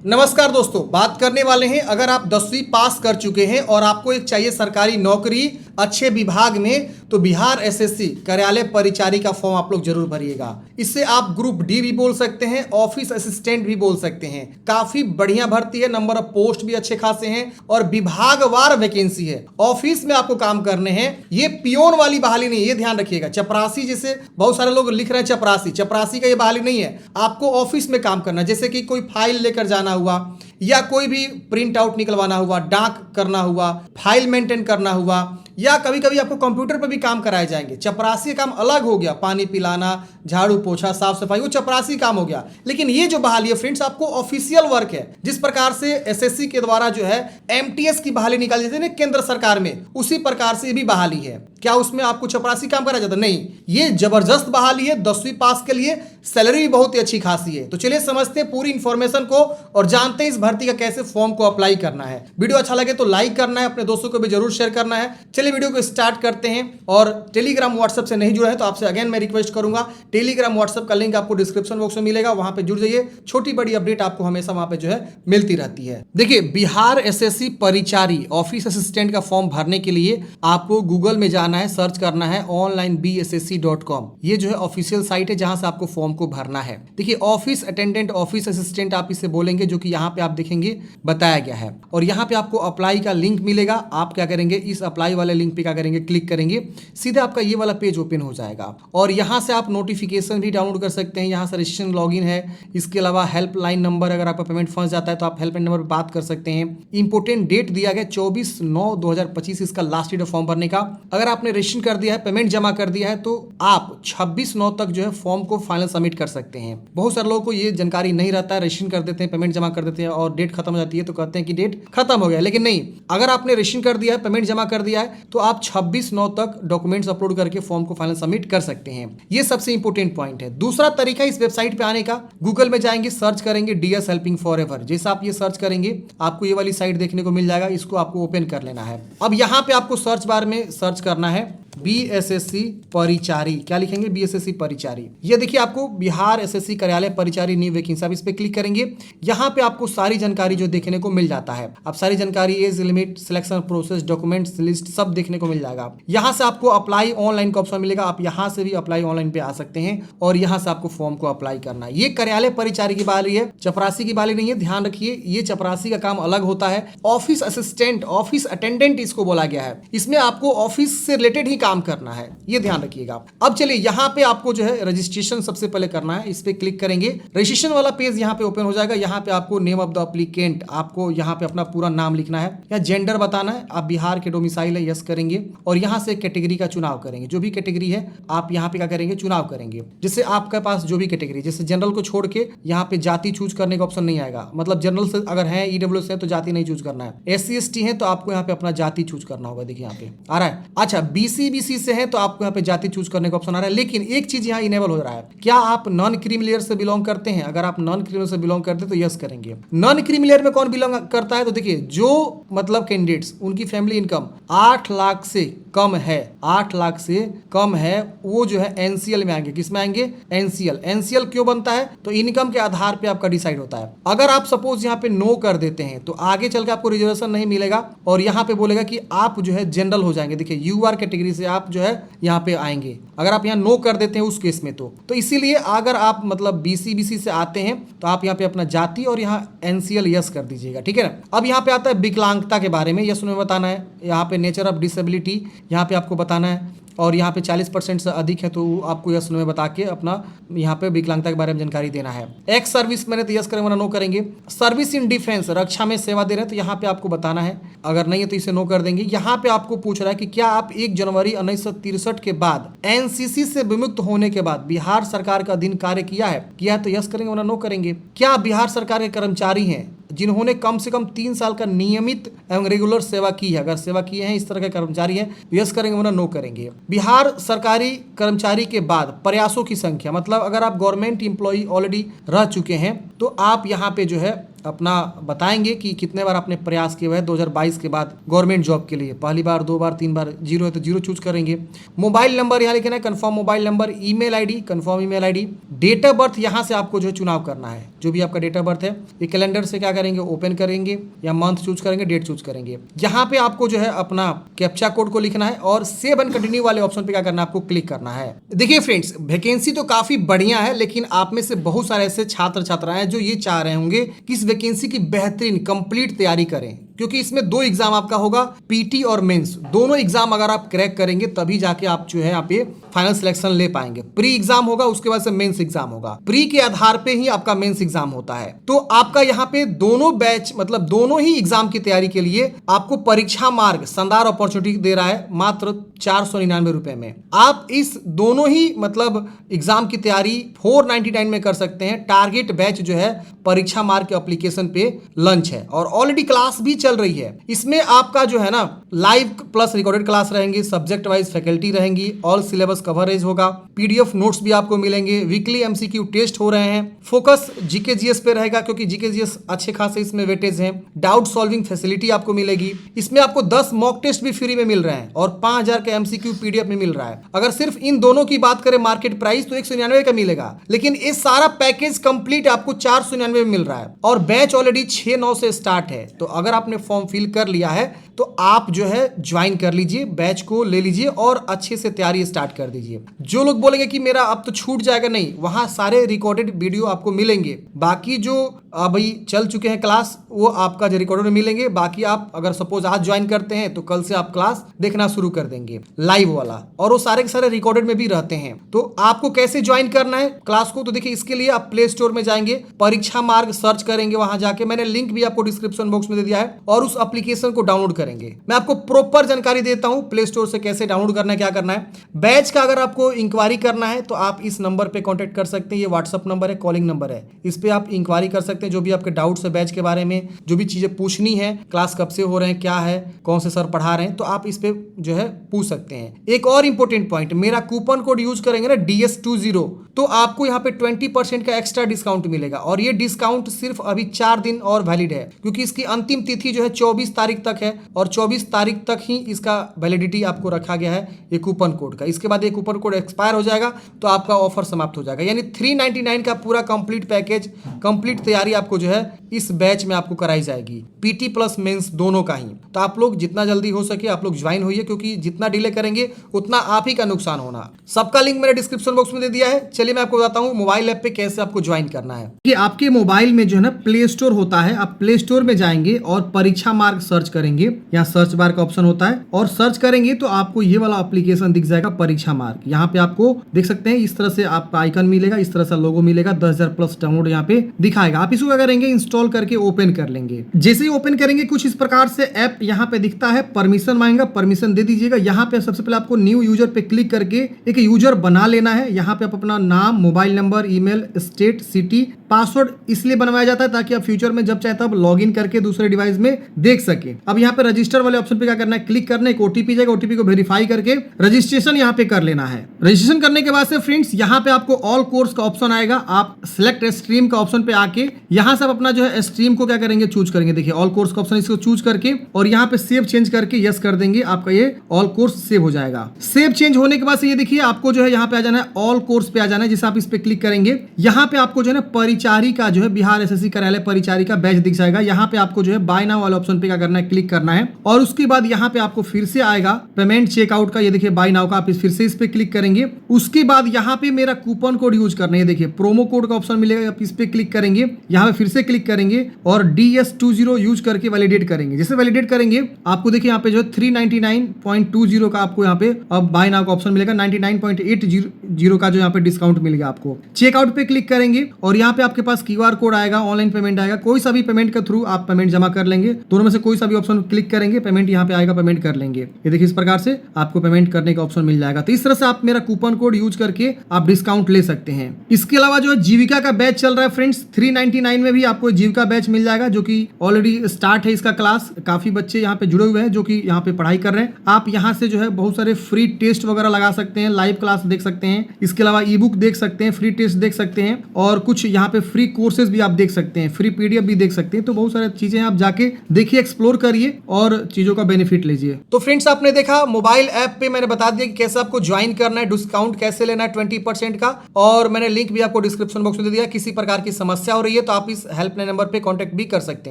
नमस्कार दोस्तों, बात करने वाले हैं अगर आप 10वीं पास कर चुके हैं और आपको एक चाहिए सरकारी नौकरी अच्छे विभाग में, तो बिहार एसएससी कार्यालय परिचारी का फॉर्म आप लोग जरूर भरिएगा। इससे आप ग्रुप डी भी बोल सकते हैं, ऑफिस असिस्टेंट भी बोल सकते हैं। काफी बढ़िया भर्ती है, नंबर ऑफ पोस्ट भी अच्छे खासे हैं और विभागवार वैकेंसी है। ऑफिस में आपको काम करने हैं। ये पियोन वाली बहाली नहीं, ये ध्यान रखिएगा। चपरासी, जैसे बहुत सारे लोग लिख रहे हैं चपरासी का ये बहाली नहीं है। आपको ऑफिस में काम करना, जैसे कि कोई फाइल लेकर जाना हुआ या कोई भी प्रिंट आउट निकलवाना हुआ, डाक करना हुआ, फाइल मेंटेन करना हुआ, या कभी कभी आपको कंप्यूटर पर भी काम कराए जाएंगे। चपरासी काम अलग हो गया, पानी पिलाना, झाड़ू पोछा, साफ सफाई, वो चपरासी काम हो गया। लेकिन ये जो बहाली है फ्रेंड्स, आपको ऑफिशियल वर्क है। जिस प्रकार से एसएससी के द्वारा जो है एमटीएस की बहाली निकाली जाती है ना केंद्र सरकार में, उसी प्रकार से ये भी बहाली है। क्या उसमें आपको चपरासी काम कराया जाता? नहीं, ये जबरदस्त बहाली है। 10वीं पास के लिए सैलरी भी बहुत ही अच्छी खासी है। तो चलिए समझते हैं पूरी इंफॉर्मेशन को और जानते हैं इस भर्ती का कैसे फॉर्म को अप्लाई करना है। वीडियो अच्छा लगे तो लाइक करना है, अपने दोस्तों को भी जरूर शेयर करना है। चलिए वीडियो को स्टार्ट करते हैं। और टेलीग्राम व्हाट्सएप से नहीं जुड़े हैं तो आपसे अगेन मैं रिक्वेस्ट करूंगा, टेलीग्राम व्हाट्सएप का लिंक आपको डिस्क्रिप्शन बॉक्स में मिलेगा, वहां पे जुड़ जाइए। छोटी बड़ी अपडेट आपको हमेशा वहां पे जो है मिलती रहती है। देखिए, बिहार एसएससी परिचारी ऑफिस असिस्टेंट का फॉर्म भरने के लिए आपको गूगल में जाना है, सर्च करना है onlinebssc.com। ये जो है ऑफिशियल साइट है जहां से आपको फॉर्म को भरना है। देखिए, ऑफिस अटेंडेंट, ऑफिस असिस्टेंट आप इसे बोलेंगे, जो कि यहाँ पे आप देखेंगे बताया गया है। और यहाँ पे आपको अप्लाई का लिंक मिलेगा। आप क्या करेंगे, इस अप्लाई वाले लिंक पे क्या करेंगे, क्लिक करेंगे, सीधे आपका ये वाला पेज ओपन हो जाएगा। और यहाँ से आप नोटिफिकेशन भी डाउनलोड कर सकते हैं। यहाँ से रजिस्ट्रेशन लॉगिन है। इसके अलावा हेल्पलाइन नंबर, अगर आपका पेमेंट फंस जाता है तो आप हेल्पलाइन नंबर पर बात कर सकते हैं। इंपोर्टेंट डेट दिया गया 24/9/2025 इसका लास्ट डेट फॉर्म भरने का। अगर आपने रजिस्ट्रेशन कर दिया है, पेमेंट जमा कर दिया है, तो आप 26/9 तक जो है फॉर्म को फाइनल सबमिट कर सकते हैं। बहुत सारे लोगों को ये जानकारी नहीं रहता है, रजिस्ट्रेशन कर देते हैं, पेमेंट जमा कर देते हैं और डेट खत्म हो जाती है तो कहते हैं कि डेट खत्म हो गया। लेकिन नहीं, अगर आपने रजिस्ट्रेशन कर दिया है, पेमेंट जमा कर दिया है, तो आप 26/9 तक डॉक्यूमेंट्स अपलोड करके फॉर्म को फाइनल सबमिट कर सकते हैं। ये सबसे इंपॉर्टेंट पॉइंट है। दूसरा तरीका इस वेबसाइट पे आने का, गूगल में जाएंगे, सर्च करेंगे डीएस हेल्पिंग फॉरएवर। जैसा आप ये सर्च करेंगे आपको ये वाली साइट देखने को मिल जाएगा। इसको आपको ओपन कर लेना है। अब यहाँ पे आपको सर्च बार में सर्च करना है बीएसएससी परिचारी। क्या लिखेंगे? बीएसएससी परिचारी। ये देखिए, आपको बिहार एसएससी कार्यालय परिचारी न्यू वैकेंसी, आप इस पे क्लिक करेंगे। यहाँ पे आपको सारी जानकारी जो देखने को मिल जाता है। आप सारी जानकारी, age limit, selection process, documents list, सब देखने को मिल जाएगा। यहाँ से आपको अप्लाई ऑनलाइन का ऑप्शन मिलेगा। आप यहाँ से भी अप्लाई ऑनलाइन पे आ सकते हैं और यहाँ से आपको फॉर्म को अप्लाई करना है। ये कार्यालय परिचारी की बहाली है, चपरासी की बहाली नहीं है। ध्यान रखिए, ये चपरासी का काम अलग होता है। ऑफिस असिस्टेंट, ऑफिस अटेंडेंट इसको बोला गया है। इसमें आपको ऑफिस से रिलेटेड ही काम करना है, ये ध्यान रखिएगा। अब चलिए, यहाँ पे आपको जो है रजिस्ट्रेशन सबसे पहले करना है। इस पे क्लिक करेंगे, रजिस्ट्रेशन वाला पेज यहाँ पे ओपन हो जाएगा। यहाँ पे आपको नेम ऑफ द एप्लीकेंट, आपको यहाँ पे अपना पूरा नाम लिखना है या जेंडर बताना है। आप बिहार के डोमिसाइल है, यस करेंगे और यहाँ से कैटेगरी का चुनाव करेंगे। जो भी कैटेगरी है आप यहाँ पे क्या करेंगे, चुनाव करेंगे। जैसे आपके पास जो भी कैटेगरी, जैसे जनरल को छोड़ के यहाँ पे जाति चूज करने का ऑप्शन नहीं आएगा। मतलब जनरल से अगर है, ईडब्ल्यूएस है तो जाति नहीं चूज करना है। SC ST है तो आपको यहाँ पे अपना जाति चूज करना होगा। देखिए यहाँ पे आ रहा है। अच्छा, BC से है तो आपको यहाँ पे जाति चूज करने का ऑप्शन आ रहा है। लेकिन एक चीज यहाँ इनेबल हो रहा है, क्या आप नॉन क्रीमिलियर से बिलोंग करते हैं? अगर आप नॉन क्रीमिलियर से बिलोंग करते हैं तो यस करेंगे। नॉन क्रीमिलियर में कौन बिलोंग करता है? तो देखिए, जो मतलब कैंडिडेट्स उनकी फैमिली इनकम 8 लाख से कम है, 8 लाख से कम है, वो जो है एनसीएल में आएंगे। किस में आएंगे? एनसीएल क्यों बनता है? तो इनकम के आधार पे आपका डिसाइड होता है। अगर आप सपोज यहाँ पे नो कर देते हैं तो आगे चल के आपको रिजर्वेशन नहीं मिलेगा और यहाँ पे बोलेगा कि आप जो है जनरल हो जाएंगे। देखिए, यूआर कैटेगरी से आप जो है यहाँ पे आएंगे। अगर आप यहाँ नो कर देते हैं उस केस में तो इसीलिए अगर आप मतलब BC से आते हैं तो आप यहाँ पे अपना जाति और यहाँ एनसीएल यस कर दीजिएगा, ठीक है ना। अब यहाँ पे आता है विकलांगता के बारे में, यस में बताना है। यहाँ पे नेचर ऑफ डिसेबिलिटी यहाँ पे आपको बताना है और यहाँ पे 40% से अधिक है तो आपको यस में बता के अपना यहाँ पे विकलांगता के बारे में जानकारी देना है। एक्स सर्विस मैंने तो यस करें वरना नो करेंगे। सर्विस इन डिफेंस, रक्षा में सेवा दे रहे हैं तो यहाँ पे आपको बताना है। अगर नहीं है तो इसे नो कर देंगे। यहाँ पे आपको पूछ रहा है कि क्या आप 1 जनवरी 1963 के बाद एनसीसी से विमुक्त होने के बाद बिहार सरकार का अधीन कार्य किया है तो यस करेंगे वरना नो करेंगे। क्या बिहार सरकार के कर्मचारी हैं जिन्होंने कम से कम 3 साल का नियमित एवं रेगुलर सेवा की है? अगर सेवा किए हैं, इस तरह के कर्मचारी हैं, यस करेंगे वरना नो करेंगे। बिहार सरकारी कर्मचारी के बाद प्रयासों की संख्या, मतलब अगर आप गवर्नमेंट इंप्लॉई ऑलरेडी रह चुके हैं तो आप यहाँ पे जो है अपना बताएंगे कि कितने बार आपने प्रयास किया है 2022 के बाद गवर्नमेंट जॉब के लिए। पहली बार, 2 बार, 3 बार, जीरो है तो जीरो चूज करेंगे। मोबाइल नंबर यहाँ लिखना है, confirm mobile number, email ID, confirm email ID, date of birth यहाँ से आपको जो है चुनाव करना है। जो भी आपका डेट ऑफ बर्थ है ये कैलेंडर से क्या करेंगे, ओपन करेंगे या मंथ चूज करेंगे, डेट चूज करेंगे। यहाँ पे आपको जो है अपना कैप्चा कोड को लिखना है और सेव एंड कंटिन्यू वाले ऑप्शन पे क्या करना है, आपको क्लिक करना है। देखिए फ्रेंड्स, वैकेंसी तो काफी बढ़िया है, लेकिन आप में से बहुत सारे ऐसे छात्र छात्राएं हैं जो ये चाह रहे होंगे कि इस वैकेंसी की बेहतरीन कंप्लीट तैयारी करें, क्योंकि इसमें 2 एग्जाम आपका होगा, पीटी और मेंस। दोनों एग्जाम अगर आप क्रैक करेंगे तभी जाके आप जो है यहाँ पे फाइनल सिलेक्शन ले पाएंगे। प्री एग्जाम होगा, उसके बाद से मेंस एग्जाम होगा। प्री के आधार पे ही आपका मेंस एग्जाम होता है। तो आपका यहाँ पे दोनों बैच, मतलब दोनों ही एग्जाम की तैयारी के लिए आपको परीक्षा मार्ग शानदार अपॉर्चुनिटी दे रहा है मात्र 499 रुपए में। आप इस दोनों ही मतलब एग्जाम की तैयारी 499 में कर सकते हैं। टारगेट बैच जो है परीक्षा मार्ग के एप्लीकेशन पे लंच है और ऑलरेडी क्लास भी चल रही है। इसमें आपका जो है ना लाइव प्लस रिकॉर्डेड क्लास रहेंगी, सब्जेक्ट वाइज फैकल्टी रहेंगी, ऑल सिलेबस कवरेज होगा, पीडीएफ नोट्स भी आपको मिलेंगे, वीकली एमसीक्यू टेस्ट हो रहे हैं, फोकस जीके जीएस पे रहेगा क्योंकि जीके जीएस अच्छे खासे इसमें वेटेज हैं, डाउट सॉल्विंग फैसिलिटी आपको मिलेगी। इसमें आपको 10 मॉक टेस्ट भी फ्री में मिल रहे हैं और 5000 का एमसीक्यू पीडीएफ में मिल रहा है। अगर सिर्फ इन दोनों की बात करें मार्केट प्राइस तो 199 का मिलेगा, लेकिन ये सारा पैकेज कंप्लीट आपको 499 में मिल रहा है और बैच ऑलरेडी 6-9 से स्टार्ट है। तो अगर आपने फॉर्म फिल कर लिया है तो आप जो है ज्वाइन कर लीजिए, बैच को ले लीजिए और अच्छे से तैयारी स्टार्ट कर दीजिए। जो लोग बोलेंगे कि मेरा अब तो छूट जाएगा, नहीं, वहां सारे रिकॉर्डेड वीडियो आपको मिलेंगे। बाकी जो अभी चल चुके हैं क्लास वो आपका जो रिकॉर्डेड में मिलेंगे। बाकी आप अगर सपोज आज ज्वाइन करते हैं तो कल से आप क्लास देखना शुरू कर देंगे लाइव वाला, और वो सारे के सारे रिकॉर्डेड में भी रहते हैं। तो आपको कैसे ज्वाइन करना है क्लास को, तो देखिए इसके लिए आप प्ले स्टोर में जाएंगे, परीक्षा मार्ग सर्च करेंगे, वहां जाके मैंने लिंक भी आपको डिस्क्रिप्शन बॉक्स में दे दिया है, और उस एप्लीकेशन को डाउनलोड करेंगे। मैं आपको प्रॉपर जानकारी देता हूं प्ले स्टोर से कैसे डाउनलोड करना है, क्या करना है। बैच का अगर आपको इंक्वायरी करना है तो आप इस नंबर पे कांटेक्ट कर सकते हैं। ये व्हाट्सअप नंबर है, कॉलिंग नंबर है, इस पे आप इंक्वायरी कर सकते हैं। जो भी आपके डाउट्स है बैच के बारे में, जो भी चीजें पूछनी है, क्लास कब से हो रहे हैं, क्या है, कौन से सर पढ़ा रहे हैं, तो आप इस पे जो है पूछ सकते हैं। एक और इंपॉर्टेंट पॉइंट, मेरा कूपन कोड यूज करेंगे ना DS20 तो आपको यहाँ पे 20% का एक्स्ट्रा डिस्काउंट मिलेगा, और ये डिस्काउंट सिर्फ अभी 4 दिन और वैलिड है, क्योंकि इसकी अंतिम तिथि जो है 24 तारीख तक है और 24 तारीख तक ही इसका वैलिडिटी आपको रखा गया है ये कूपन कोड का। इसके बाद ये कूपन कोड एक्सपायर हो जाएगा तो आपका ऑफर समाप्त हो जाएगा। यानी 399 का पूरा कंप्लीट पैकेज, कंप्लीट तैयारी आपको जो है इस बैच में आपको कराई जाएगी, पीटी प्लस मेंस दोनों का ही। तो आप लोग जितना जल्दी हो सके आप लोग ज्वाइन होइए, क्योंकि जितना डिले करेंगे उतना आप ही का नुकसान होना। सबका लिंक मैंने डिस्क्रिप्शन बॉक्स में दे दिया है। चलिए मैं आपको बताता हूँ मोबाइल ऐप पे कैसे आपको ज्वाइन करना है। कि आपके मोबाइल में जो है ना प्ले स्टोर होता है, आप प्ले स्टोर में जाएंगे और परीक्षा मार्ग सर्च करेंगे, यहाँ सर्च बार का ऑप्शन होता है, और सर्च करेंगे तो आपको ये वाला एप्लीकेशन दिख जाएगा परीक्षा मार्ग। यहाँ पे आपको देख सकते हैं इस तरह से आपका आइकन मिलेगा, इस तरह से लोगो मिलेगा, 10,000 प्लस डाउनलोड यहाँ पे दिखाएगा। आप इसको क्या करेंगे, इंस्टॉल करके ओपन कर लेंगे। जैसे ही ओपन करेंगे कुछ इस प्रकार से ऐप यहाँ पे दिखता है, परमिशन मांगेगा, परमिशन दे दीजिएगा। यहाँ पे सबसे पहले आपको न्यू यूजर पे क्लिक करके एक यूजर बना लेना है। यहाँ पे आप अपना नाम, mobile number, email, state, city, password इसलिए बनवाया जाता है ताकि आप फ्यूचर में जब चाहे तब लॉग इन करके दूसरे डिवाइस में देख सके। अब यहाँ पे रजिस्टर वाले ऑप्शन पे क्या करना है, क्लिक करना है, एक ओटीपी जाएगा, ओटीपी को वेरीफाई करके रजिस्ट्रेशन यहाँ पे कर लेना है। रजिस्ट्रेशन करने के बाद से फ्रेंड्स यहाँ पे आपको ऑल कोर्स का ऑप्शन आएगा, आप सिलेक्ट स्ट्रीम का ऑप्शन पे आके यहाँ से आप अपना जो है स्ट्रीम को क्या करेंगे, चूज करेंगे। देखिए ऑल कोर्स का ऑप्शन, इसको चूज करके और यहाँ पे सेव चेंज करके यस कर देंगे, आपका ये ऑल कोर्स सेव हो जाएगा। सेव चेंज होने के बाद से ये देखिए आपको जो है यहाँ पे आ जाना है, ऑल कोर्स पे आ जाना है। जैसे आप इस पे क्लिक करेंगे यहाँ पे आपको जो है ना परिचारी का जो है बिहार एसएससी कार्यालय परिचारी का बैच दिख जाएगा। यहाँ पे आपको जो है बाय नाउ वाले ऑप्शन पे क्या करना है, क्लिक करना है, और उसके बाद यहाँ पे आपको फिर से आएगा पेमेंट चेकआउट का, ये देखिए बाय नाउ का, आप फिर से इस पे क्लिक करेंगे। उसके बाद यहाँ पे मेरा कूपन कोड यूज करना है, देखिए प्रोमो कोड का ऑप्शन मिलेगा, आप इस पे क्लिक करेंगे, यहाँ पे फिर से क्लिक करेंगे और DS20 यूज करके वैलिडेट करेंगे। जैसे वैलिडेट करेंगे आपको देखिए यहाँ पे जो 399.20 का आपको यहाँ पे अब बाय नाउ का ऑप्शन मिलेगा, 99.80 का जो यहाँ पे डिस्काउंट मिलेगा आपको। चेकआउट पे क्लिक करेंगे और यहाँ पे आपके पास QR कोड आएगा, ऑनलाइन पेमेंट आएगा, कोई सा भी पेमेंट के थ्रू आप पेमेंट जमा कर लेंगे। दोनों में से कोई सा भी ऑप्शन क्लिक करेंगे, पेमेंट यहाँ पे आएगा, पेमेंट कर लेंगे। ये देखिए इस प्रकार से आपको पेमेंट करने का ऑप्शन मिल जाएगा। तो इस तरह से आप मेरा कूपन कोड यूज करके आप डिस्काउंट ले सकते हैं। इसके अलावा जो है जीविका का बैच चल रहा है फ्रेंड्स, 399 में भी आपको जीविका बैच मिल जाएगा, जो कि ऑलरेडी स्टार्ट है इसका क्लास। काफी बच्चे यहाँ पे जुड़े हुए हैं जो कि यहाँ पे पढ़ाई कर रहे हैं। आप यहाँ से जो है बहुत सारे फ्री टेस्ट वगैरह लगा सकते हैं, लाइव क्लास देख सकते हैं, इसके अलावा ई बुक देख सकते हैं, फ्री टेस्ट देख सकते हैं, और कुछ यहाँ पे पे फ्री कोर्सेज भी आप देख सकते हैं, फ्री पीडीएफ भी देख सकते हैं। तो बहुत सारी चीजें आप जाके देखिए, एक्सप्लोर करिए और चीजों का बेनिफिट लीजिए। तो फ्रेंड्स, आपने देखा मोबाइल ऐप पे मैंने बता दिया कि कैसे आपको ज्वाइन करना है, डिस्काउंट कैसे लेना है 20% का, और मैंने लिंक भी आपको डिस्क्रिप्शन बॉक्स में दे दिया। किसी प्रकार की समस्या हो रही है तो आप इस हेल्पलाइन नंबर पे कांटेक्ट भी कर सकते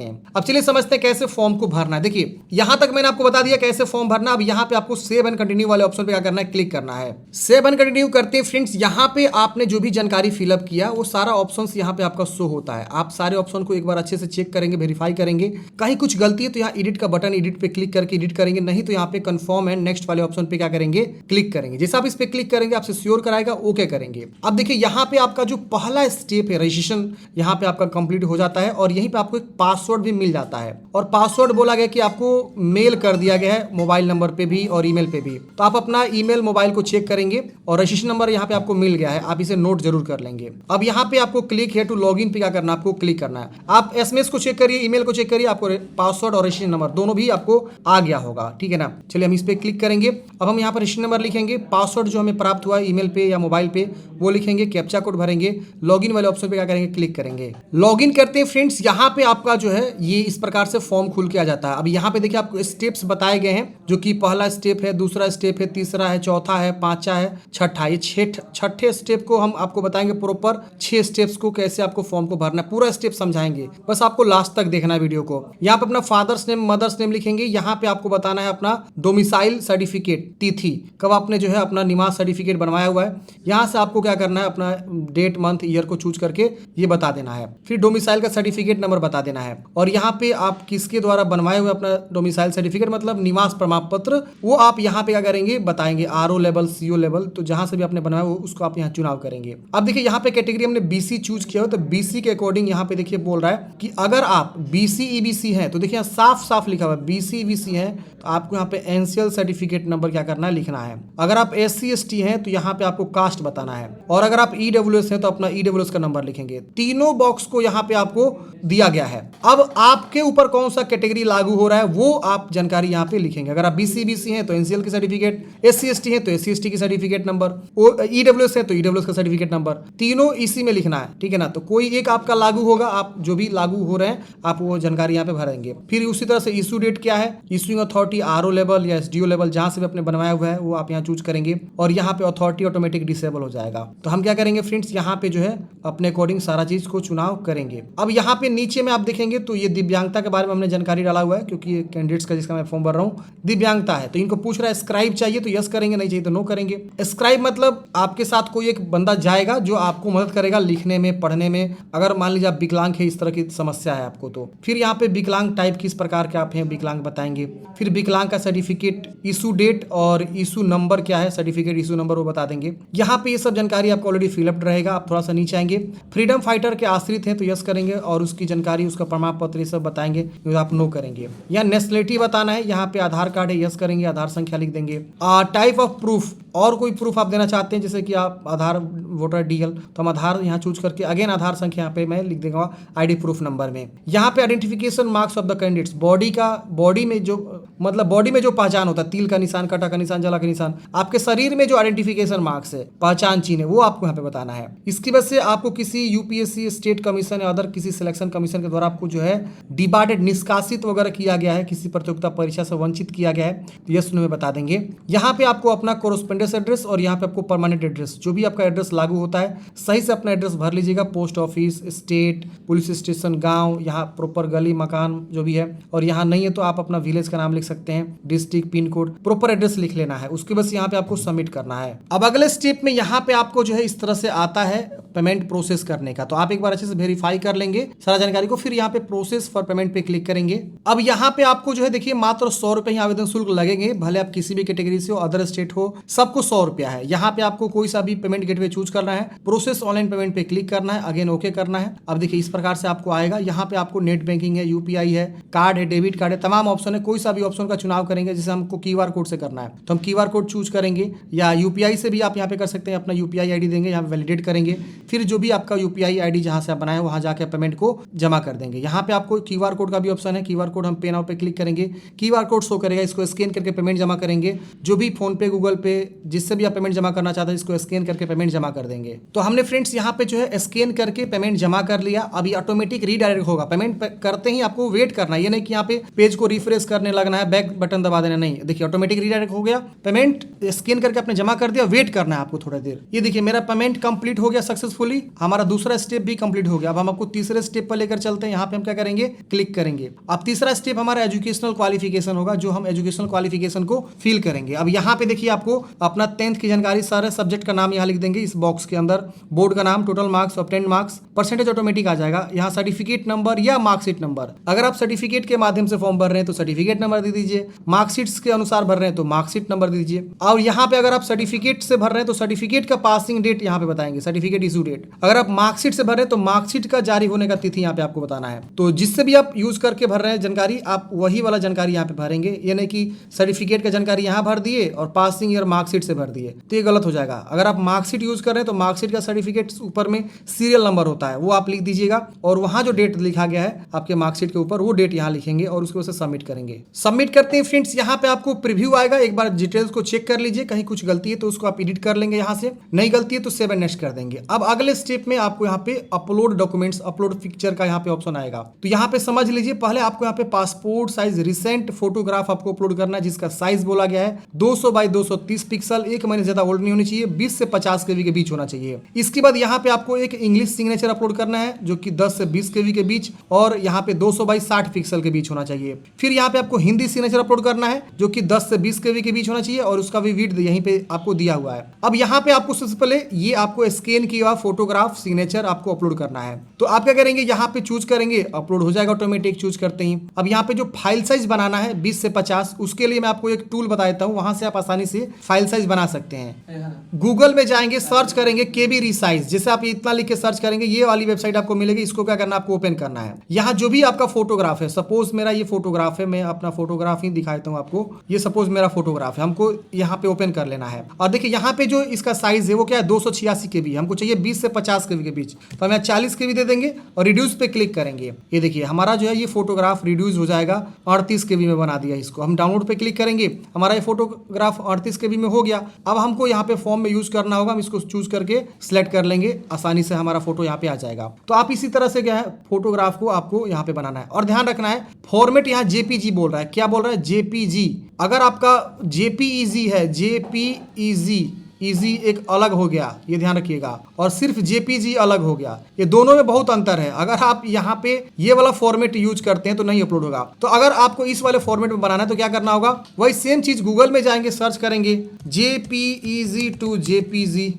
हैं। अब चलिए समझते हैं कैसे फॉर्म को भरना है। देखिए, यहां तक मैंने आपको बता दिया कैसे फॉर्म भरना। अब यहाँ पे आपको सेव एंड कंटिन्यू वाले ऑप्शन पे क्या करना है, क्लिक करना है। सेव एंड कंटिन्यू करते हैं फ्रेंड्स, यहाँ पे आपने जो भी जानकारी फिलअप किया वो सारा ऑप्शन यहाँ पे आपका शो होता है। आप सारे ऑप्शन को एक बार अच्छे से चेक करेंगे, वेरीफाई करेंगे। कहीं कुछ गलती है तो यहाँ एडिट का बटन, एडिट पे क्लिक करके एडिट करेंगे, नहीं तो यहाँ पे कंफर्म एंड नेक्स्ट वाले ऑप्शन पे क्या करेंगे, क्लिक करेंगे। जैसे आप इस पे क्लिक करेंगे आपसे श्योर कराएगा, ओके करेंगे। अब देखिए यहाँ पे आपका जो पहला स्टेप है रजिस्ट्रेशन, यहाँ पे आपका कंप्लीट हो जाता है और यहीं पे आपको एक पासवर्ड भी मिल जाता है। और पासवर्ड बोला गया कि आपको मेल कर दिया गया है मोबाइल नंबर पे भी और ईमेल पे भी। तो आप अपना ईमेल मोबाइल को चेक करेंगे और रजिस्ट्रेशन नंबर यहाँ पे आपको मिल गया है, आप इसे नोट जरूर कर लेंगे। अब यहाँ पे आपको क्लिक है टू लॉग इन पे क्या करना है, आपको क्लिक करना है। आप एसएमएस को चेक करिए, ईमेल को चेक करिए, आपको पासवर्ड और रजिस्ट्रेशन नंबर दोनों भी आपको आ गया होगा, ठीक है ना। चलिए हम इस पे क्लिक करेंगे। अब हम यहाँ पर रजिस्ट्रेशन नंबर लिखेंगे, पासवर्ड जो हमें प्राप्त हुआ है ईमेल पे या मोबाइल पे वो लिखेंगे, कैप्चा कोड भरेंगे, लॉगिन वाले ऑप्शन पे क्या करेंगे, क्लिक करेंगे। लॉगिन करते हैं फ्रेंड्स, यहाँ पे आपका जो है ये इस प्रकार से फॉर्म खुल के आ जाता है। अब यहाँ पे देखिए आपको स्टेप्स बताए गए हैं, जो कि पहला स्टेप है, दूसरा स्टेप है, तीसरा है, चौथा है, पांचवा है, छठा। ये छठे स्टेप को हम आपको बताएंगे प्रॉपर 6 स्टेप्स को कैसे आपको फॉर्म को भरना है, पूरा स्टेप समझाएंगे। बस आपको लास्ट तक देखना है वीडियो को। यहाँ पे अपना फादर्स नेम, मदर्स नेम लिखेंगे। यहाँ पे आपको बताना है अपना डोमिसाइल सर्टिफिकेट, तिथि कब आपने जो है अपना निवास सर्टिफिकेट बनवाया हुआ है। यहाँ से आपको क्या करना है, अपना डेट, मंथ, ईयर को चूज करके ये बता देना है। फिर डोमिसाइल का सर्टिफिकेट नंबर बता देना है। और यहाँ पे आप किसके द्वारा बनवाए हुए अपना डोमिसाइल सर्टिफिकेट मतलब निवास प्रमाण पत्र, वो आप यहाँ पे क्या करेंगे, बताएंगे। आरओ लेवल, सीओ लेवल, तो जहां से भी आपने बनाया हो उसको आप यहाँ चुनाव करेंगे। अब देखिए यहाँ पे कैटेगरी हमने बीसी चूज किया हो, तो बीसी के अकॉर्डिंग यहाँ पे देखिए बोल रहा है कि अगर आप बीसी ईबीसी हैं, तो देखिए साफ साफ लिखा हुआ है बीसी ईबीसी हैं, तो आपको यहाँ पे एनसीएल सर्टिफिकेट नंबर क्या करना है, लिखना है। अगर आप एससी एसटी हैं तो यहाँ पे आपको कास्ट बताना है। और अगर आप ईडब्ल्यूएस हैं तो अपना ईडब्ल्यूएस का नंबर लिखेंगे। तीनों बॉक्स को यहाँ पे आपको दिया गया है। अब आपके ऊपर कौन सा कैटेगरी लागू हो रहा है वो आप जानकारी यहाँ पे लिखेंगे। अगर आप बीसी बीसी हैं तो एनसीएल की सर्टिफिकेट, एससी एसटी हैं तो एससी एसटी की सर्टिफिकेट नंबर, ईडब्ल्यूएस है तो ईडब्ल्यूएस का सर्टिफिकेट नंबर, तीनों इसी में लिखना है, ठीक है ना। तो कोई एक आपका लागू होगा, आप जो भी लागू हो रहे हैं आप वो जानकारी यहाँ पे भरेंगे। फिर उसी तरह से इशू डेट क्या है, इशूइंग अथॉरिटी आरओ लेवल या एसडीओ लेवल, जहां से भी आपने बनवाया हुआ है वो आप यहाँ चूज करेंगे। और यहाँ पे अथॉरिटी ऑटोमेटिक डिसेबल हो जाएगा। तो हम क्या करेंगे फ्रेंड्स, यहाँ पे जो है अपने अकॉर्डिंग सारा चीज को चुनाव करेंगे। अब यहाँ पे नीचे में आप देखेंगे तो ये दिव्यांगता के बारे में हमने जानकारी डाला हुआ है, क्योंकि ये कैंडिडेट्स का जिसका मैं फॉर्म भर रहा हूँ दिव्यांगता है। तो इनको पूछ रहा है स्क्राइब चाहिए तो यस करेंगे, नहीं चाहिए तो नो करेंगे। स्क्राइब मतलब आपके साथ कोई एक बंदा जाएगा जो आपको मदद करेगा लिखने में, पढ़ने में। अगर मान लीजिए आप विकलांग है, इस तरह की समस्या है आपको, तो फिर यहाँ पे विकलांग टाइप किस प्रकार के आप हैं, विकलांग बताएंगे। फिर विकलांग का सर्टिफिकेट, इशू डेट और इशू नंबर क्या है, सर्टिफिकेट इशू नंबर वो बता देंगे। यहाँ पे ये सब जानकारी आपको ऑलरेडी फिलअप रहेगा। आप थोड़ा सा नीचे आएंगे, फ्रीडम फाइटर के आश्रित हैं तो यस करेंगे और उसकी जानकारी, उसका प्रमाण पत्र ये सब बताएंगे, तो आप नो करेंगे। या नेशनलिटी बताना है, यहाँ पे आधार कार्ड है, यस करेंगे, आधार संख्या लिख देंगे। टाइप ऑफ प्रूफ, और कोई प्रूफ आप देना चाहते हैं जैसे कि आप आधार, वोटर डीएल, तो हम आधार यहाँ चूज करके अगेन आधार संख्या यहाँ पे मैं लिख देगा आईडी प्रूफ नंबर में। यहाँ पे identification marks of the candidates, body में जो मतलब बॉडी में जो पहचान होता है, तिल का निशान, कांटा का निशान, जला का निशान, आपके शरीर में जो आइडेंटिफिकेशन मार्क्स है, पहचान चिन्ह है, वो आपको यहाँ पे बताना है। इसकी वजह से आपको किसी यूपीएससी, स्टेट कमीशन या अदर किसी सिलेक्शन कमीशन के द्वारा आपको जो है डिबार्टेड, निष्कासित वगैरह किया गया है, किसी प्रतियोगिता परीक्षा से वंचित किया गया है, तो यस नो में बता देंगे। यहाँ पे आपको अपना कोरोस्पोंडेंस एड्रेस और यहाँ पे आपको परमानेंट एड्रेस, जो भी आपका एड्रेस लागू होता है सही से अपना एड्रेस भर लीजिएगा। Post office, state, police station, गांव, यहाँ प्रॉपर गली, मकान जो भी है। और यहाँ नहीं है तो आप अपना विलेज का नाम लिख सकते हैं, district, pin code, proper address लिख लेना है। उसके बस यहाँ पे आपको सबमिट करना है। अब अगले स्टेप में यहाँ पे आपको जो है इस तरह से आता है पेमेंट प्रोसेस करने का। तो आप एक बार अच्छे से वेरीफाई कर लेंगे सारा जानकारी को, फिर यहाँ पे प्रोसेस फॉर पेमेंट पे क्लिक करेंगे। अब यहाँ पे आपको जो है देखिए मात्र 100 रुपए ही आवेदन शुल्क लगेंगे, भले आप किसी भी कैटेगरी से हो, अदर स्टेट हो, सबको 100 रुपया है। यहाँ पे आपको कोई सा भी पेमेंट गेटवे चूज करना है, प्रोसेस ऑनलाइन पेमेंट पे क्लिक करना है, अगेन ओके करना है। अब देखिए इस प्रकार से आपको आएगा। यहाँ पे आपको नेट बैंकिंग है, यूपीआई है, कार्ड है, डेबिट कार्ड है, तमाम ऑप्शन है। कोई सा भी ऑप्शन का चुनाव करेंगे। जैसे हमको क्यूआर कोड से करना है तो हम क्यूआर कोड चूज करेंगे, या यूपीआई से भी आप यहाँ पे कर सकते हैं। अपना यूपीआई आईडी देंगे, यहाँ पे वैलिडेट करेंगे, फिर जो भी आपका यूपीआई आईडी जहां से आप बनाए वहां जाकर पेमेंट को जमा कर देंगे। यहाँ पे आपको क्यूआर कोड का भी ऑप्शन है, क्यूआर कोड हम पे नाउ पे क्लिक करेंगे, क्यूआर कोड शो करेगा, इसको स्कैन करके पेमेंट जमा करेंगे। जो भी फोन पे, गूगल पे, जिससे भी आप पेमेंट जमा करना चाहते हैं इसको स्कैन करके पेमेंट जमा कर देंगे। तो हमने फ्रेंड्स यहाँ पे जो है स्कैन करके पेमेंट जमा कर लिया। अभी ऑटोमेटिक रीडायरेक्ट होगा। पेमेंट करते ही आपको वेट करना है, ये नहीं कि यहाँ पे पेज को रिफ्रेश करने लगना है, बैक बटन दबा देना, नहीं। देखिए ऑटोमेटिक रीडायरेक्ट हो गया, पेमेंट स्कैन करके आपने जमा कर दिया, वेट करना है आपको थोड़ा देर। ये देखिए मेरा पेमेंट कंप्लीट हो गया सक्सेसफुली, हमारा दूसरा स्टेप भी कंप्लीट हो गया। अब हम आपको तीसरे स्टेप पर लेकर चलते हैं। यहाँ पे हम क्या करेंगे, क्लिक करेंगे। अब तीसरा स्टेप हमारा एजुकेशनल क्वालिफिकेशन होगा, जो हम एजुकेशनल क्वालिफिकेशन को फिल करेंगे। अब यहाँ पे देखिए आपको अपना 10th की जानकारी, सारे सब्जेक्ट का नाम यहाँ लिख देंगे इस बॉक्स के अंदर, बोर्ड का नाम, total marks, obtained marks, percentage automatic आ जाएगा। यहाँ सर्टिफिकेट नंबर या मार्कशीट नंबर, अगर आप सर्टिफिकेट के माध्यम से फॉर्म भर रहे हैं तो सर्टिफिकेट नंबर दे दीजिए, मार्कशीट्स के अनुसार भर रहे हैं तो मार्कशीट नंबर दे दीजिए। और यहाँ पे अगर आप सर्टिफिकेट से भर रहे हैं तो सर्टिफिकेट का पासिंग डेट यहाँ पे बताएंगे, सर्टिफिकेट इशू डेट। अगर आप मार्कशीट से भर रहे हैं तो मार्कशीट का जारी होने का तिथि यहाँ पे आपको बताना है। तो जिससे भी आप यूज करके भर रहे हैं जानकारी, आप वही वाला जानकारी यहाँ पे भरेंगे। ये नहीं कि सर्टिफिकेट का जानकारी यहाँ भर दिए और पासिंग ईयर मार्कशीट से भर दिए, तो ये गलत हो जाएगा। अगर आप मार्कशीट यूज कर रहे हैं तो मार्कशीट का सर्टिफिकेट ऊपर में सीरियल नंबर होता है, वो आप लिख दीजिएगा और वहां जो डेट लिखा गया है आपके मार्कशीट के ऊपर, वो डेट यहाँ लिखेंगे और उसके वजह से सबमिट करेंगे। सबमिट करते हैं फ्रेंड्स, यहाँ पे आपको प्रीव्यू आएगा, एक बार डिटेल्स को चेक कर लीजिए, कहीं कुछ गलती है तो उसको आप एडिट कर लेंगे यहाँ से, नहीं गलती है तो सेव एंड नेक्स्ट कर देंगे। अब अगले स्टेप में आपको यहाँ पे अपलोड डॉक्यूमेंट्स, अपलोड पिक्चर का यहाँ पे ऑप्शन आएगा। तो यहाँ पे समझ लीजिए, पहले आपको यहाँ पे पासपोर्ट साइज रिसेंट फोटोग्राफ आपको अपलोड करना है, जिसका साइज बोला गया है 200 बाई 230 पिक्सल, 1 महीने ज्यादा ओल्ड नहीं होनी चाहिए, 20 से 50 केबी के बीच होना चाहिए। इसके बाद यहाँ पे आपको एक इंग्लिश सिग्नेचर अपलोड करना है जो कि 10 से 20 केबी के बीच, और यहाँ पे 200 बाई 60 पिक्सल के बीच होना चाहिए। फिर यहाँ पे आपको हिंदी सिग्नेचर अपलोड करना है जो कि 10 से 20 केबी के बीच होना चाहिए, और उसका भी विड्थ यहीं पे आपको दिया हुआ है। अब यहाँ पे आपको सबसे पहले ये आपको स्कैन किया हुआ फोटोग्राफ सिग्नेचर आपको अपलोड करना है। तो आप क्या करेंगे, यहाँ पे चूज करेंगे, अपलोड हो जाएगा ऑटोमेटिक चूज करते ही। अब यहाँ पे जो फाइल साइज बनाना है 20 से 50, उसके लिए मैं आपको एक टूल बता देता हूँ, वहां से आप आसानी से फाइल साइज बना सकते हैं। गूगल में जाएंगे, सर्च करेंगे केबी रिसाइज, जैसे आप इतना लिख के सर्च करेंगे ये वाली वेबसाइट आपको मिलेगी। इसको क्या करना है, आपको ओपन करना है। यहाँ जो भी आपका फोटोग्राफ है, सपोज मेरा ये फोटोग्राफ है, मैं अपना फोटोग्राफ ही दिखाता हूँ आपको। ये सपोज मेरा फोटोग्राफ है, हमको यहाँ पे ओपन कर लेना है। और देखिए यहाँ पे जो इसका साइज है वो क्या है, 286 केबी, हमको चाहिए 20 से 50 केबी के बीच, तो हम 40 केबी दे देंगे और रिड्यूस पे क्लिक करेंगे। ये देखिए हमारा जो है ये फोटोग्राफ रिड्यूस हो जाएगा, 38 केबी में बना दिया इसको। हम डाउनलोड पे क्लिक करेंगे, हमारा ये फोटोग्राफ 38 केबी में हो गया। अब हमको यहाँ पे फॉर्म में यूज करना होगा, हम इसको चूज करके सिलेक्ट कर लेंगे, आसानी से हमारा फोटो यहाँ पे आ जाएगा। तो आप इसी तरह से क्या है, फोटोग्राफ को आपको यहाँ पे बनाना है। और ध्यान रखना है, फॉर्मेट यहाँ जेपीजी बोल रहा है, क्या बोल रहा है, जेपीजी। अगर आपका जेपीईजी है, जेपीईजी इजी एक अलग हो गया, ये ध्यान रखिएगा, और सिर्फ जेपीजी अलग हो गया, ये दोनों में बहुत अंतर है। अगर आप यहाँ पे ये वाला फॉर्मेट यूज करते हैं तो नहीं अपलोड होगा। तो अगर आपको इस वाले फॉर्मेट में बनाना है तो क्या करना होगा, वही सेम चीज गूगल में जाएंगे, सर्च करेंगे जेपीईजी टू जेपीजी,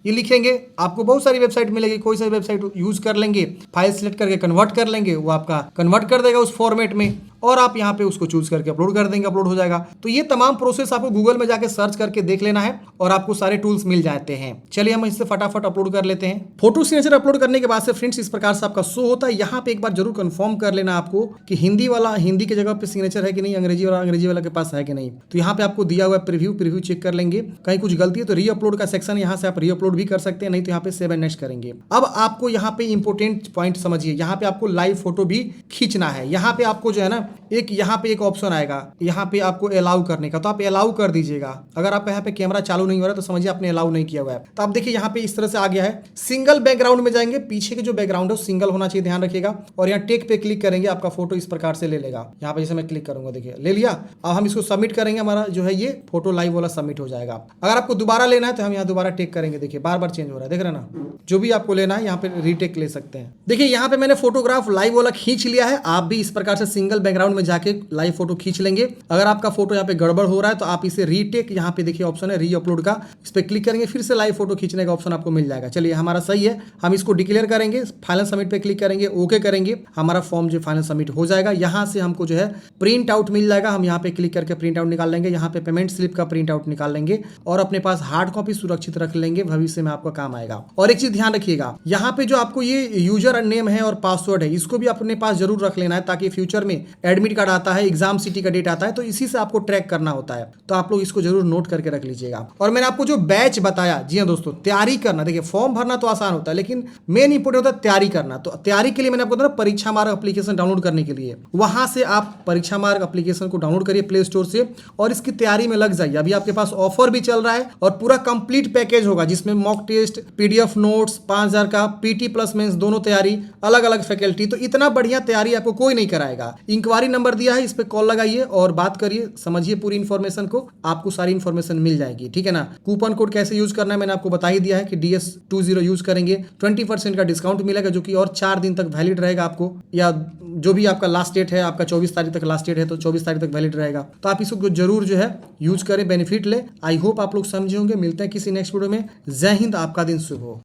ये लिखेंगे, आपको बहुत सारी वेबसाइट मिलेगी, कोई सा वेबसाइट यूज कर लेंगे, फाइल सेलेक्ट करके कन्वर्ट कर लेंगे, वो आपका कन्वर्ट कर देगा उस फॉर्मेट में, और आप यहाँ पे उसको चूज करके अपलोड कर देंगे, अपलोड हो जाएगा। तो ये तमाम प्रोसेस आपको गूगल में जाके सर्च करके देख लेना है और आपको सारे टूल्स मिल जाते हैं। चलिए हम इससे फटाफट अपलोड कर लेते हैं। फोटो सिग्नेचर अपलोड करने के बाद से फ्रेंड्स इस प्रकार से आपका शो होता है। यहाँ पे एक बार जरूर कंफर्म कर लेना आपको कि हिंदी वाला हिंदी की जगह पे सिग्नेचर है कि नहीं, अंग्रेजी वाला के पास है कि नहीं। तो यहाँ पे आपको दिया हुआ प्रीव्यू चेक कर लेंगे, कहीं कुछ गलती है तो री अपलोड का सेक्शन, यहाँ से आप री अपलोड भी कर सकते हैं, नहीं तो यहाँ पे सेव एंड नेक्स्ट करेंगे। अब आपको यहाँ पे इंपोर्टेंट पॉइंट समझिए, यहाँ पे आपको लाइव फोटो भी खींचना है। यहाँ पे आपको जो है ना यहाँ पे एक ऑप्शन आएगा, यहाँ पे आपको अलाउ करने का, तो आप अलाउ कर दीजिएगा। अगर आप यहाँ पे कैमरा चालू नहीं हो रहा है तो समझिए आपने अलाउ नहीं किया हुआ है। तो आप देखिए यहाँ पे इस तरह से आ गया है। सिंगल बैकग्राउंड में जाएंगे, पीछे के जो बैकग्राउंड है सिंगल होना चाहिए, ध्यान रखिएगा। और यहाँ टेक पे क्लिक करेंगे, आपका फोटो इस प्रकार से ले लेगा। यहाँ पे जैसे मैं क्लिक करूंगा, देखिए ले लिया। अब हम इसको सबमिट करेंगे, हमारा जो है ये फोटो लाइव वाला सबमिट हो जाएगा। अगर आपको दोबारा लेना है तो हम यहाँ दोबारा टेक करेंगे, देखिए बार बार चेंज हो रहा है, देख रहे ना। जो भी आपको लेना है यहाँ पे रीटेक ले सकते हैं। देखिए यहाँ पे मैंने फोटोग्राफ लाइव वाला खींच लिया है। आप भी इस प्रकार से सिंगल बैकग्राउंड में जाके लाइव फोटो खींच लेंगे। अगर आपका फोटो यहाँ पे गड़बड़ हो रहा है तो आप इसे रीटेक, यहाँ पे देखिए ऑप्शन है री अपलोड का, इस पे क्लिक करेंगे, फिर से लाइव फोटो खींचने का ऑप्शन आपको मिल जाएगा। चलिए हमारा सही है, हम इसको डिक्लेयर करेंगे, फाइनल सबमिट पे क्लिक करेंगे, ओके करेंगे, हमारा फॉर्म जो फाइनल सबमिट हो जाएगा। यहाँ से हमको जो है प्रिंट आउट मिल जाएगा, हम यहाँ पे क्लिक करके प्रिंट आउट निकाल लेंगे। यहाँ पे पेमेंट स्लिप का प्रिंट आउट निकाल लेंगे और अपने पास हार्ड कॉपी सुरक्षित रख लेंगे, भविष्य में आपका काम आएगा। और एक चीज ध्यान रखिएगा, यहाँ पे जो आपको ये यूजर नेम है और पासवर्ड है, इसको भी अपने पास जरूर रख लेना है, ताकि फ्यूचर में एडमिट कार्ड आता है, एग्जाम सिटी का डेट आता है, तो इसी से आपको ट्रैक करना होता है। तो आप लोग इसको जरूर नोट करके रख लीजिएगा। और मैंने आपको जो बैच बताया, जी हाँ दोस्तों, तैयारी करना, देखिए फॉर्म भरना तो आसान होता है, लेकिन मेन इंपोर्टेंट होता है तैयारी करना। तो तैयारी के लिए मैंने आपको बताया परीक्षा मार्ग एप्लीकेशन डाउनलोड करने के लिए, वहां से आप परीक्षा मार्ग एप्लीकेशन को डाउनलोड करिए प्ले स्टोर से और इसकी तैयारी में लग जाइए। अभी आपके पास ऑफर भी चल रहा है और पूरा कंप्लीट पैकेज होगा जिसमें मॉक टेस्ट, पीडीएफ नोट्स, 5000 का पीटी प्लस मेंस दोनों तैयारी, अलग अलग फैकल्टी। तो इतना बढ़िया तैयारी आपको कोई नहीं कराएगा। इंक्वायरी नंबर दिया है, इस पे कॉल लगाइए और बात करिए, समझिए पूरी इंफॉर्मेशन को, आपको सारी इंफॉर्मेशन मिल जाएगी, ठीक है ना। कूपन कोड कैसे यूज करना है मैंने आपको बता ही दिया है कि DS20 यूज करेंगे 20% का डिस्काउंट मिलेगा, जो कि और 4 दिन तक वैलिड रहेगा आपको, या जो भी आपका लास्ट डेट है, आपका 24 तारीख तक लास्ट डेट है तो 24 तारीख तक वैलिड रहेगा। तो आप इसको जरूर जो है यूज करें, बेनिफिट ले। आई होप आप लोग समझे होंगे। मिलते हैं किसी नेक्स्ट वीडियो में। जय हिंद, आपका दिन शुभ हो।